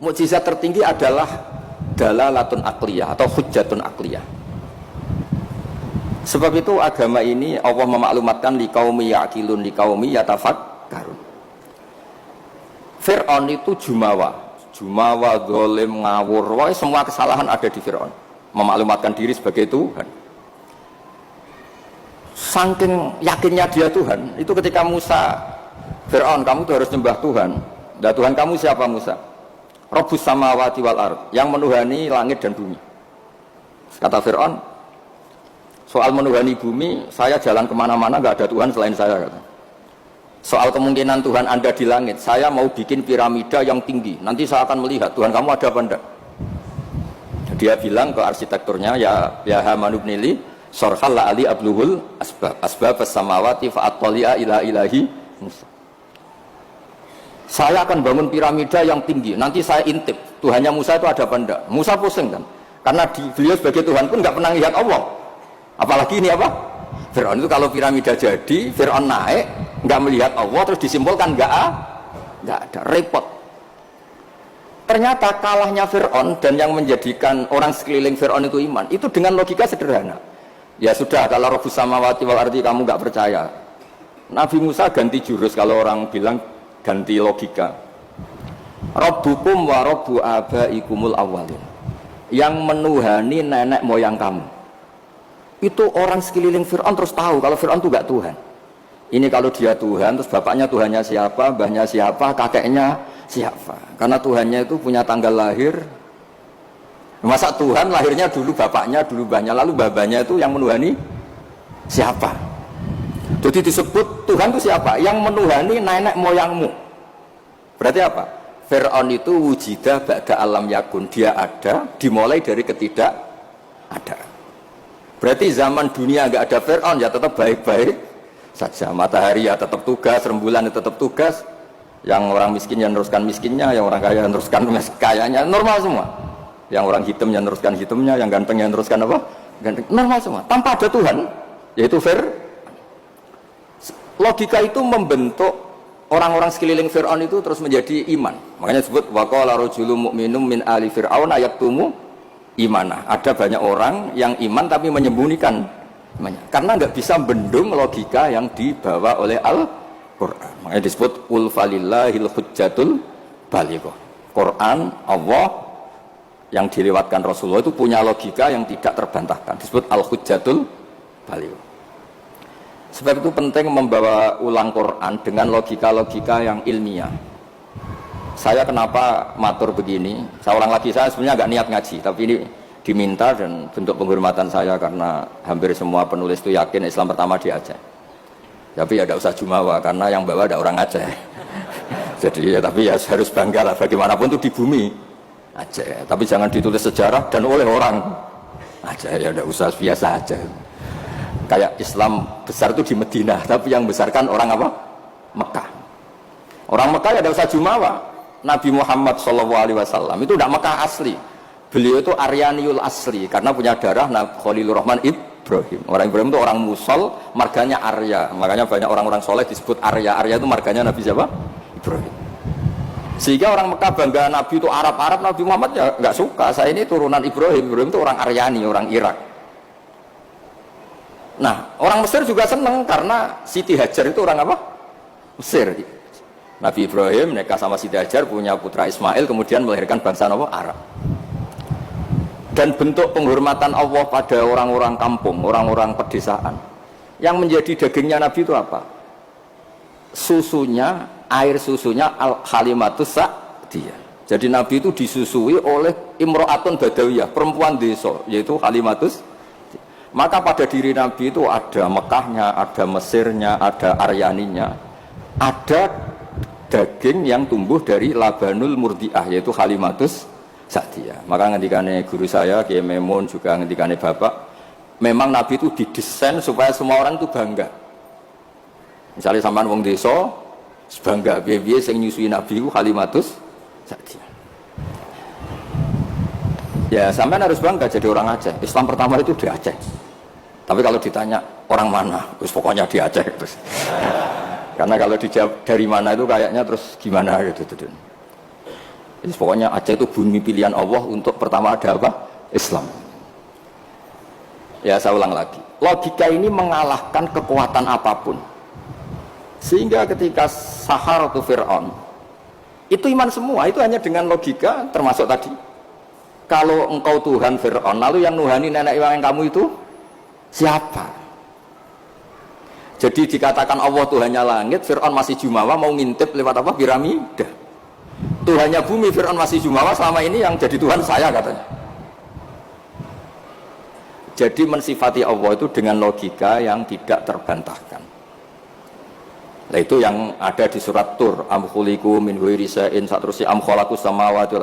Mukjizat tertinggi adalah dalalatun akliyah atau hujjatun akliyah. Sebab itu agama ini Allah memaklumatkan liqaumi ya'qilun liqaumi yatafakkarun. Fir'aun itu jumawa, zalim, ngawur, semua kesalahan ada di Fir'aun. Memaklumatkan diri sebagai Tuhan. Saking yakinnya dia Tuhan, itu ketika Musa, Fir'aun kamu tuh harus nyembah Tuhan. Dan Tuhan kamu siapa Musa? Rabbus samawati wal ard, yang menuhani langit dan bumi. Kata Fir'aun, soal menuhani bumi, saya jalan kemana-mana gak ada Tuhan selain saya. Kata. Soal kemungkinan Tuhan Anda di langit, saya mau bikin piramida yang tinggi. Nanti saya akan melihat Tuhan kamu ada apa enggak. Dia bilang ke arsitekturnya, ya Hamanu bnili sorhal la'ali abluhul asbab as-samawati fa'at-tali'a ila ilahi Musa. Saya akan bangun piramida yang tinggi. Nanti saya intip Tuhannya Musa itu ada apa enggak. Musa pusing kan, karena beliau sebagai Tuhan pun nggak pernah lihat Allah. Apalagi ini apa? Fir'aun itu kalau piramida jadi, Fir'aun naik nggak melihat Allah, terus disimpulkan nggak ada, repot. Ternyata kalahnya Fir'aun dan yang menjadikan orang sekeliling Fir'aun itu iman, itu dengan logika sederhana. Ya sudah, kalau Rabbus samawati wal ardi kamu nggak percaya, Nabi Musa ganti jurus. Kalau orang bilang ganti logika, Rabbukum wa rabbu abaikumul awwalin, yang menuhani nenek moyang kamu. Itu orang sekeliling Fir'aun terus tahu kalau Fir'aun itu gak Tuhan. Ini kalau dia Tuhan, terus bapaknya Tuhannya siapa, mbahnya siapa, kakeknya siapa. Karena Tuhannya itu punya tanggal lahir. Masa Tuhan lahirnya dulu bapaknya, dulu mbahnya, lalu babanya itu yang menuhani siapa? Jadi disebut Tuhan itu siapa? Yang menuhani nenek moyangmu. Berarti apa? Fir'aun itu wujidah ba'da alam yakun. Dia ada, dimulai dari ketidak ada. Berarti zaman dunia nggak ada Fir'aun ya tetap baik-baik saja. Matahari ya tetap tugas, rembulan ya tetap tugas. Yang orang miskin ya meneruskan miskinnya, yang orang kaya meneruskan kayanya, normal semua. Yang orang hitam ya meneruskan hitamnya, yang ganteng ya meneruskan apa? Ganteng. Normal semua. Tanpa ada Tuhan, yaitu logika itu membentuk orang-orang sekeliling Fir'aun itu terus menjadi iman. Makanya disebut waqala rajulun mu'minun min ali fir'aun yaktumu imanah. Ada banyak orang yang iman tapi menyembunyikan imannya, karena nggak bisa bendung logika yang dibawa oleh Al-Quran. Makanya disebut ul falillahil hujjatul balighah. Quran Allah yang dilewatkan Rasulullah itu punya logika yang tidak terbantahkan, disebut al-hujjatul balighah. Sebab itu penting membawa ulang Quran dengan logika-logika yang ilmiah. Saya kenapa matur begini? Seorang lagi, saya sebenarnya agak niat ngaji, tapi ini diminta dan bentuk penghormatan saya karena hampir semua penulis itu yakin Islam pertama di Aceh. Tapi ya tidak usah jumawa karena yang bawa ada orang Aceh. Jadi ya, tapi ya harus bangga lah, bagaimanapun itu di bumi Aceh. Tapi jangan ditulis sejarah dan oleh orang Aceh, ya tidak usah, biasa aja. Kayak Islam besar itu di Madinah, tapi yang besarkan orang apa? Mekah. Orang Mekah ya tidak usah jumawa. Nabi Muhammad SAW itu tidak Mekah asli. Beliau itu Aryaniul asli karena punya darah Khalilur Rahman Ibrahim. Orang Ibrahim itu orang Musol, marganya Arya. Makanya banyak orang-orang soleh disebut Arya. Arya itu marganya Nabi siapa? Ibrahim. Sehingga orang Mekah bangga Nabi itu Arab-Arab, Nabi Muhammad ya nggak suka. Saya ini turunan Ibrahim. Ibrahim itu orang Aryani, orang Irak. Nah, orang Mesir juga senang karena Siti Hajar itu orang apa? Mesir. Nabi Ibrahim nikah sama Siti Hajar, punya putra Ismail, kemudian melahirkan bangsa Arab. Dan bentuk penghormatan Allah pada orang-orang kampung, orang-orang pedesaan. Yang menjadi dagingnya Nabi itu apa? Susunya, air susunya al-halimatus sa'diyah. Jadi Nabi itu disusui oleh imro'atun badawiyah, perempuan desa, yaitu halimatus. Maka pada diri Nabi itu ada Mekahnya, ada Mesirnya, ada Aryaninya, ada daging yang tumbuh dari labanul murdiah, yaitu halimatus sa'diyah. Maka ngendikane guru saya Kiai Memun, juga ngendikane bapak, memang Nabi itu didesain supaya semua orang itu bangga. Misalnya sampean wong desa bangga piye-piye sing nyusui Nabi itu halimatus sa'diyah. Ya sampean harus bangga jadi orang Aceh. Islam pertama itu di Aceh. Tapi kalau ditanya orang mana, terus pokoknya di Aceh terus. Karena kalau dijawab dari mana itu kayaknya terus gimana gitu. Jadi pokoknya Aceh itu bumi pilihan Allah untuk pertama ada apa? Islam. Ya saya ulang lagi, logika ini mengalahkan kekuatan apapun. Sehingga ketika Saharatu Fir'aun itu iman semua, itu hanya dengan logika, termasuk tadi kalau engkau Tuhan Fir'aun, lalu yang nuhani nenek moyang kamu itu siapa? Jadi dikatakan Allah Tuhannya langit, Fir'aun masih jumawa, mau ngintip lewat apa? Piramida. Tuhannya bumi, Fir'aun masih jumawa, selama ini yang jadi Tuhan saya katanya. Jadi mensifati Allah itu dengan logika yang tidak terbantahkan. Nah itu yang ada di surat Tur, am khuliqu min ghairi shay'in, saterusnya am khalaqus samawati.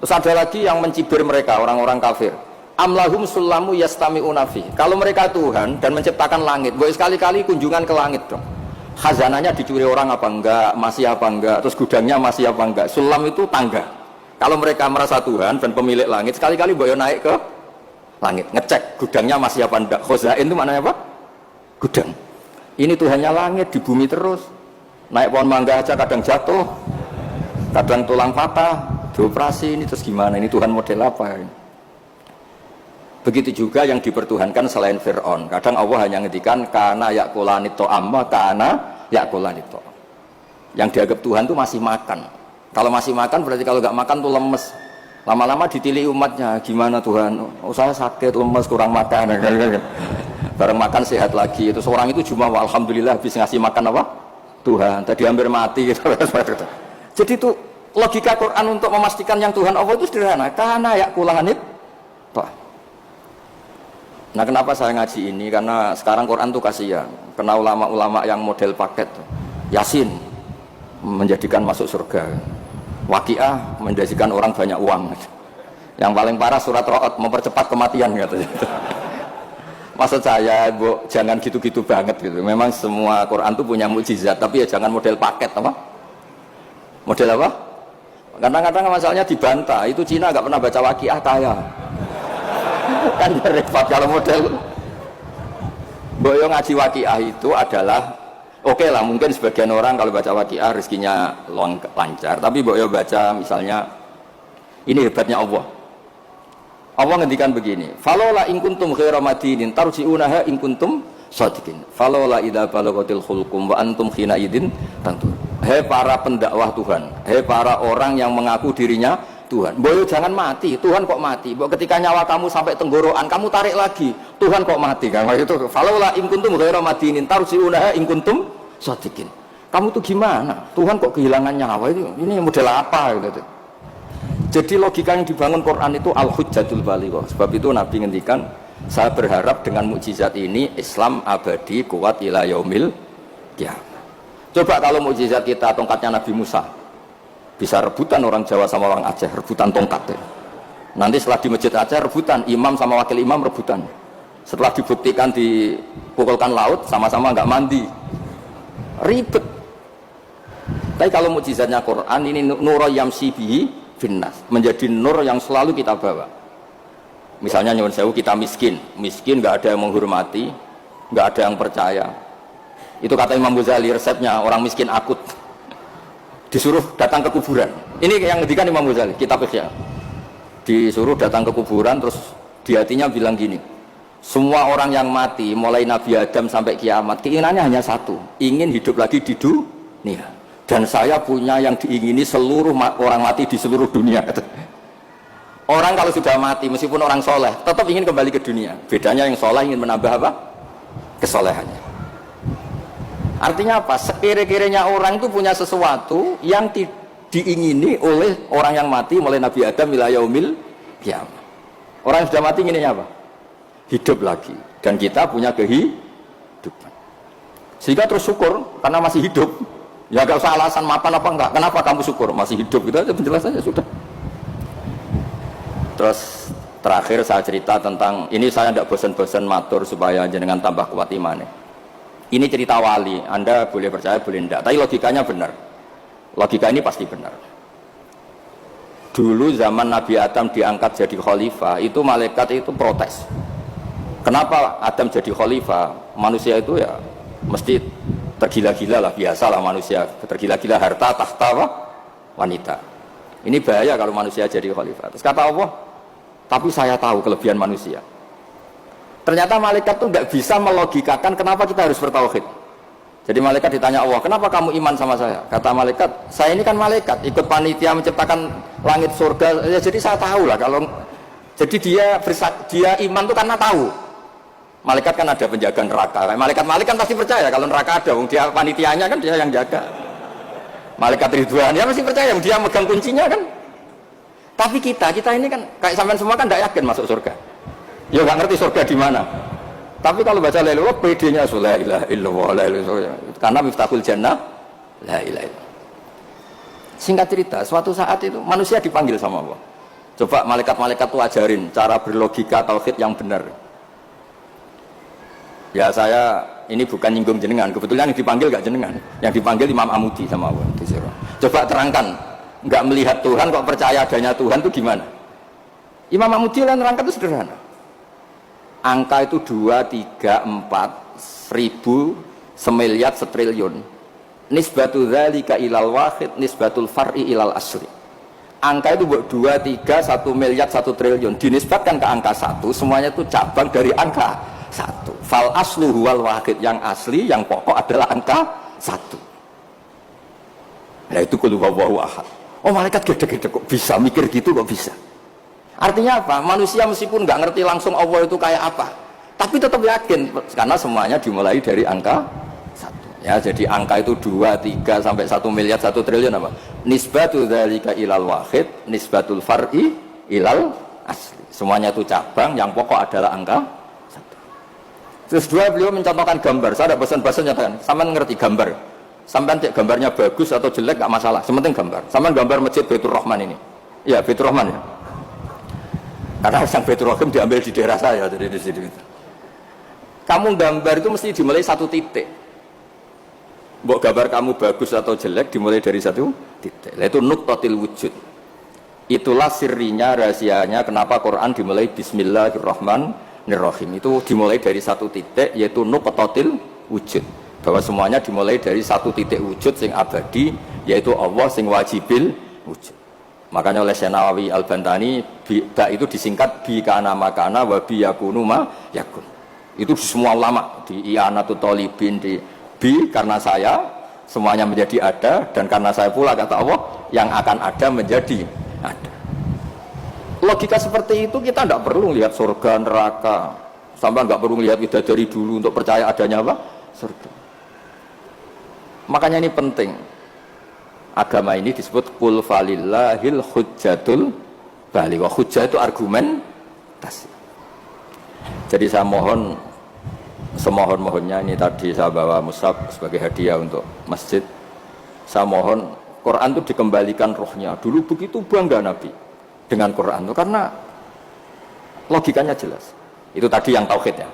Terus ada lagi yang mencibir mereka, orang-orang kafir. Am lahum sulamu yastami'una fi. Kalau mereka Tuhan dan menciptakan langit, boleh sekali-kali kunjungan ke langit dong. Khazananya dicuri orang apa enggak, masih apa enggak, terus gudangnya masih apa enggak. Sulam itu tangga. Kalau mereka merasa Tuhan dan pemilik langit, sekali-kali boleh naik ke langit, ngecek gudangnya masih apa enggak. Khazain itu maknanya apa? Gudang. Ini Tuhannya langit, di bumi terus. Naik pohon mangga aja kadang jatuh, kadang tulang patah, dioperasi. Ini terus gimana? Ini Tuhan model apa ini? Begitu juga yang dipertuhankan selain Fir'aun. Kadang Allah hanya ngedikan kana yakulanito amma kana yakulanito. Yang dianggap Tuhan itu masih makan. Kalau masih makan berarti kalau nggak makan tuh lemes. Lama-lama ditili umatnya, gimana Tuhan? Oh saya sakit, lemes, kurang makan. Bareng makan sehat lagi. Itu seorang itu cuma alhamdulillah habis ngasih makan apa? Tuhan. Tadi hampir mati. Jadi itu logika Quran untuk memastikan yang Tuhan Allah itu sederhana. Kana yakulanito. Nah kenapa saya ngaji ini? Karena sekarang Quran tuh kasihan. Kena ulama-ulama yang model paket. Yasin menjadikan masuk surga. Waqiah menjadikan orang banyak uang. Yang paling parah surat Ra'd mempercepat kematian katanya. Maksud saya, Bu, jangan gitu-gitu banget gitu. Memang semua Quran tuh punya mukjizat, tapi ya jangan model paket apa? Model apa? Kadang-kadang masalahnya dibantah. Itu Cina nggak pernah baca Waqiah kaya. Kan repot kalau model boyo ngaji Waqiah itu adalah oke lah, mungkin sebagian orang kalau baca Waqiah rezekinya lancar, tapi boyo baca misalnya ini hebatnya Allah. Allah ngendikan begini, falola in kuntum khairu madinin tarji'unaha in kuntum shadiqin. Falola idza balaghatil khulqum wa antum khina idin tantur. Hei para pendakwah Tuhan, hei para orang yang mengaku dirinya Tuhan, boyo jangan mati. Tuhan kok mati? Boyo ketika nyawa kamu sampai tenggorokan, kamu tarik lagi. Tuhan kok mati? Kan itu. Falaula in kuntum ghairu madinin tarji'unaha in kuntum shadiqin. Kamu tuh gimana? Tuhan kok kehilangan nyawa itu? Ini model apa gitu. Jadi logika yang dibangun Quran itu al-hujjatul balighah. Sebab itu Nabi ngendikan, saya berharap dengan mukjizat ini Islam abadi kuat ila yaumil qiyamah. Coba kalau mukjizat kita tongkatnya Nabi Musa, bisa rebutan orang Jawa sama orang Aceh, rebutan tongkat. Nanti setelah di masjid Aceh rebutan, imam sama wakil imam rebutan. Setelah dibuktikan dipukulkan laut, sama-sama nggak mandi, ribet. Tapi kalau mukjizatnya Quran ini nur yamsi bihi finnas, menjadi nur yang selalu kita bawa. Misalnya nyuwun sewu kita miskin nggak ada yang menghormati, nggak ada yang percaya. Itu kata Imam Ghazali resepnya orang miskin akut. Disuruh datang ke kuburan. Ini yang ngedikan Imam Ghazali, kitab Ihya. Disuruh datang ke kuburan, terus di hatinya bilang gini, semua orang yang mati mulai Nabi Adam sampai kiamat keinginannya hanya satu, ingin hidup lagi di dunia. Dan saya punya yang diingini seluruh orang mati di seluruh dunia. Orang kalau sudah mati meskipun orang soleh tetap ingin kembali ke dunia. Bedanya yang soleh ingin menambah apa? Kesolehannya. Artinya apa? Sekira-kiranya orang itu punya sesuatu yang diingini oleh orang yang mati mulai Nabi Adam ila yaumil qiyamah. Orang yang sudah mati inginnya apa? Hidup lagi. Dan kita punya kehidupan. Sehingga terus syukur karena masih hidup. Ya gak usah alasan mapan apa enggak. Kenapa kamu syukur? Masih hidup. Itu aja penjelasannya sudah. Terus terakhir saya cerita tentang ini, saya tidak bosan-bosan matur supaya jenengan tambah kuat imannya. Ini cerita wali, Anda boleh percaya boleh tidak, tapi logikanya benar. Logika ini pasti benar. Dulu zaman Nabi Adam diangkat jadi khalifah, itu malaikat itu protes. Kenapa Adam jadi khalifah? Manusia itu ya mesti tergila-gila lah, biasalah manusia tergila-gila harta, tahta, wanita. Ini bahaya kalau manusia jadi khalifah. Terus kata Allah, tapi saya tahu kelebihan manusia. Ternyata malaikat tuh nggak bisa melogikakan kenapa kita harus bertauhid. Jadi malaikat ditanya Allah, kenapa kamu iman sama saya? Kata malaikat, saya ini kan malaikat, ikut panitia menciptakan langit surga. Ya, jadi saya tahu lah kalau. Jadi dia iman tuh karena tahu. Malaikat kan ada penjaga neraka. Malaikat kan pasti percaya kalau neraka ada. Dia panitianya kan dia yang jaga. Malaikat Ridwan ya masih percaya, dia megang kuncinya kan. Tapi kita ini kan kayak sampean semua kan tidak yakin masuk surga. Ya nggak ngerti surga di mana. Tapi kalau baca la ilaha PD-nya la ilaha illallah la ilaha illallah. Karena miftahul jannah la ilaha illallah. Singkat cerita, suatu saat itu manusia dipanggil sama Allah. Coba malaikat-malaikat itu ajarin cara berlogika tauhid yang benar. Ya saya ini bukan nyinggung jenengan, kebetulan yang dipanggil gak jenengan, yang dipanggil Imam Amudi sama Allah. Coba terangkan, nggak melihat Tuhan kok percaya adanya Tuhan itu gimana? Imam Amudi lah nerangkan itu sederhana. Angka itu 2, 3, 4, 1000, semiliar, setriliun. Nisbatu dzalika ilal wahid, nisbatul far'i ilal asli. Angka itu 2, 3, 1 miliar, 1 triliun. Dinisbatkan ke angka 1, semuanya itu cabang dari angka 1. Fal aslu huwal wahid, yang asli, yang pokok adalah angka 1. Nah itu qul huwallahu ahad. Oh malaikat gede-gede kok bisa mikir gitu, kok bisa. Artinya apa? Manusia meskipun nggak ngerti langsung Allah itu kayak apa, tapi tetap yakin karena semuanya dimulai dari angka 1. Ya, jadi angka itu 2, 3 sampai 1 miliar, 1 triliun apa? Nisbatu dzalika ilal wahid, nisbatul far'i ilal asli. Semuanya itu cabang, yang pokok adalah angka 1. Terus beliau mencontohkan gambar. Saya ada bosan-bosan nyatakan, sampean ngerti gambar. Sampean gambarnya bagus atau jelek nggak masalah, sementing gambar. Sampean gambar masjid Baitur Rahman ini. Ya, Baitur Rahman ya. Karena sang Baitur Rahim diambil di daerah saya, jadi di sini. Kamu gambar itu mesti dimulai 1 titik. Mbok gambar kamu bagus atau jelek dimulai dari 1 titik. Itu nuqtatil wujud. Itulah sirrinya, rahasianya kenapa Quran dimulai Bismillahirrahmanirrahim. Itu dimulai dari 1 titik, yaitu nuqtatil wujud. Bahwa semuanya dimulai dari 1 titik wujud sing abadi, yaitu Allah sing wajibil wujud. Makanya oleh Syekh Nawawi Al-Bantani ba itu disingkat bi kana makana wa bi yakunu ma yakun. Itu di semua ulama, di I'anatul Thalibin, di bi karena saya semuanya menjadi ada, dan karena saya pula kata Allah yang akan ada menjadi ada. Logika seperti itu kita tidak perlu lihat surga neraka, sampai nggak perlu lihat bidadari dulu untuk percaya adanya apa? Surga. Makanya ini penting. Agama ini disebut qul falillahil hujjatul baligh. Hujjah itu argumentasi. Jadi saya mohon semohon-mohonnya, ini tadi saya bawa mushaf sebagai hadiah untuk masjid. Saya mohon Quran itu dikembalikan rohnya. Dulu begitu bangga Nabi dengan Quran itu karena logikanya jelas. Itu tadi yang tauhid ya.